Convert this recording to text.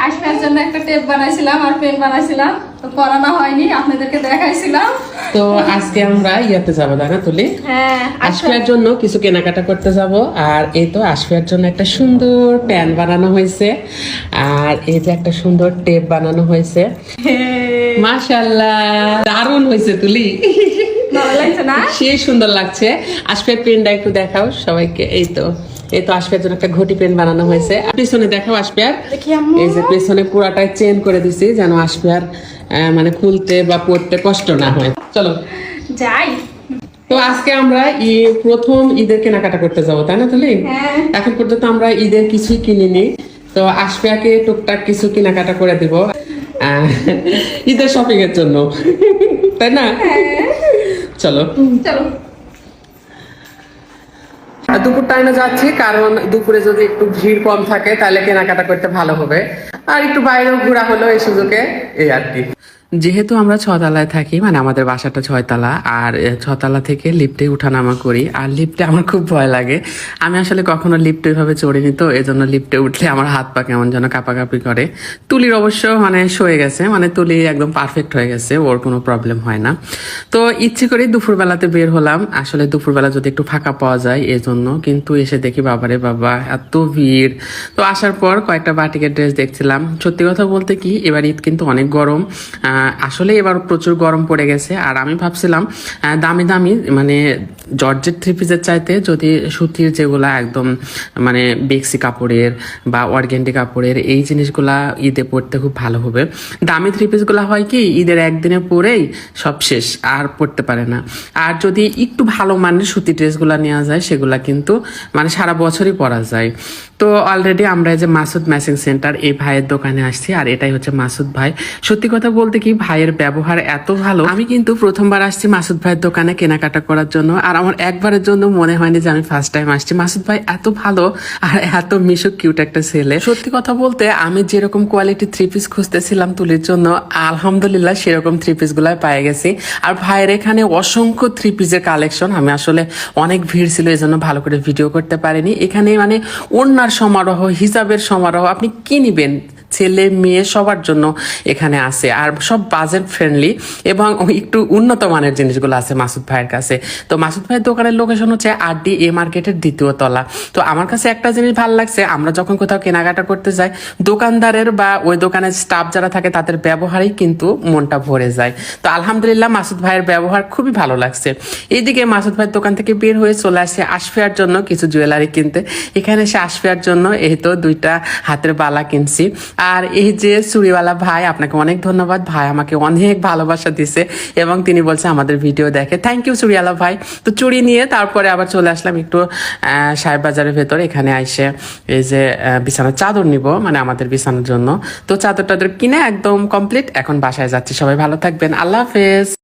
আশফার জন্য একটা টেপ বানাইছিলাম আর পেন বানাইছিলাম, তো পড়ানো হয়নি, আপনাদেরকে দেখাইছিলাম। তো আজকে আমরা ইয়াতে যাবো, তাই না তুলি? হ্যাঁ, আশফিয়ার জন্য কিছু কেনাকাটা করতে যাব। আর এই তো আশফিয়ার জন্য একটা সুন্দর প্যান বানানো হয়েছে, আর এই যে একটা সুন্দর টেপ বানানো হয়েছে। মাশাআল্লাহ, দারুণ হয়েছে তুলি। ভালো লাগছে না? সেই সুন্দর লাগছে। আশফিয়ার পেনটা একটু দেখাও সবাইকে। এই তো আশফিয়ার জন্য একটা ঘটি পেন বানানো হয়েছে। পেছনে দেখাও আশফিয়ার, দেখি আম্মু। এই যে পেছনে পুরাটাই চেন করে দিছি যেন আশফিয়ার মানে খুলতে বা পড়তে কষ্ট না হয়। চলো যাই। তো আজকে আমরা প্রথম ঈদের কেনাকাটা করতে যাবো, তাই না তুলি? হ্যাঁ। এখন পর্যন্ত আমরা ঈদের কিছুই কিনিনি, তো আশফিয়াকে টুকটাক কিছু কেনাকাটা করে দিব ঈদের শপিং এর জন্য, তাই না? চলো চলো। দুপুর টাইমে যাচ্ছি, কারণ দুপুরে যদি একটু ভিড় কম থাকে তাহলে কেনাকাটা করতে ভালো হবে, আর একটু বাইরেও ঘোরা হলো এই সুযোগে, এই আর কি। যেহেতু আমরা ছতলায় থাকি, মানে আমাদের বাসাটা 6 তলা, আর 6 তলা থেকে লিফটে উঠানামা করি, আর লিফটে আমার খুব ভয় লাগে। আমি আসলে কখনো লিফটে ওইভাবে চড়িনি, তো এই জন্য লিফটে উঠলে আমার হাত পা কেমন যেন কাঁপাকাঁপি করে। তুলির অবশ্য মানে সয়ে গেছে, মানে তুলি একদম পারফেক্ট হয়ে গেছে, ওর কোনো প্রবলেম হয় না। তো ইচ্ছে করে দুপুরবেলাতে বের হলাম, আসলে দুপুরবেলা যদি একটু ফাঁকা পাওয়া যায় এই জন্য, কিন্তু এসে দেখি বাবারে বাবা এত ভিড়। তো আসার পর কয়েকটা বাটিকের ড্রেস দেখছিলাম। সত্যি কথা বলতে কি, এবার ঈদ কিন্তু অনেক গরম, আসলে এবার প্রচুর গরম পড়ে গেছে। আর আমি ভাবছিলাম দামি দামি মানে জর্জেট থ্রি পিসের চাইতে যদি সুতির যেগুলা একদম মানে বেক্সি কাপড়ের বা অর্গেন্ডি কাপড়ের এই জিনিসগুলা ঈদে পরতে খুব ভালো হবে। দামি থ্রি পিসগুলা হয় কি ঈদের একদিনে পরেই সব শেষ, আর পরতে পারে না। আর যদি একটু ভালো মানের সুতি ড্রেসগুলা নেওয়া যায় সেগুলা কিন্তু মানে সারা বছরই পরা যায়। তো অলরেডি আমরা এই যে মাসুদ ম্যাচিং সেন্টার এই ভাইয়ের দোকানে আসছি, আর এটাই হচ্ছে মাসুদ ভাই। সত্যি কথা বলতে কি ভাইয়ের ব্যবহার এত ভালো। আমি কিন্তু প্রথমবার আসছি মাসুদ ভাইয়ের দোকানে কেনাকাটা করার জন্য, আর আমার একবারের জন্য মনে হয়নি যে আমি ফার্স্ট টাইম আসছি। মাসুদ ভাই এত ভালো আর এত মিশুক কিউট একটা ছেলে। সত্যি কথা বলতে আমি যেরকম কোয়ালিটি থ্রি পিস খুঁজতেছিলাম তুলির জন্য, আলহামদুলিল্লাহ সেরকম থ্রি পিস গুলাই পেয়ে গেছি। আর ভাইয়ের এখানে অসংখ্য থ্রি পিসের কালেকশন। আমি আসলে অনেক ভিড় ছিল এই জন্য ভালো করে ভিডিও করতে পারিনি। এখানে মানে ওড়নার সমারোহ, হিজাবের সমারোহ, আপনি কি নিবেন ছেলে মেয়ে সবার জন্য এখানে আছে, আর সব বাজেট ফ্রেন্ডলি এবং একটু উন্নত মানের জিনিসগুলো আছে মাসুদ ভাইয়ের কাছে। তো মাসুদ ভাইয়ের দোকানের লোকেশন হচ্ছে RD A মার্কেটের 2য় তলা। তো আমার কাছে একটা জিনিস ভালো লাগছে, আমরা যখন কোথাও কেনাকাটা করতে যাই দোকানদারের বা ওই দোকানের স্টাফ যারা থাকে তাদের ব্যবহারেই কিন্তু মনটা ভরে যায়। তো আলহামদুলিল্লাহ মাসুদ ভাইয়ের ব্যবহার খুবই ভালো লাগছে। এইদিকে মাসুদ ভাইয়ের দোকান থেকে বের হয়ে চলে আসে আশফিয়ার জন্য কিছু জুয়েলারি কিনতে। এখানে এসে আশফিয়ার জন্য এই তো 2টা হাতের বালা কিনছি। আর এই যে চুড়িওয়ালা ভাই, আপনাকে অনেক ধন্যবাদ, ভাই আমাকে অনেক ভালোবাসা দিছে এবং তিনি বলছে আমাদের ভিডিও দেখে। থ্যাংক ইউ চুড়িওয়ালা ভাই। তো চুড়ি নিয়ে তারপরে আবার চলে আসলাম একটু সাহেব বাজারের ভেতর। এখানে আইসে এই যে বিছানার চাদর নিব, মানে আমাদের বিছানার জন্য। তো চাদর টাদর কিনে একদম কমপ্লিট, এখন বাসায় যাচ্ছি। সবাই ভালো থাকবেন, আল্লাহ হাফেজ।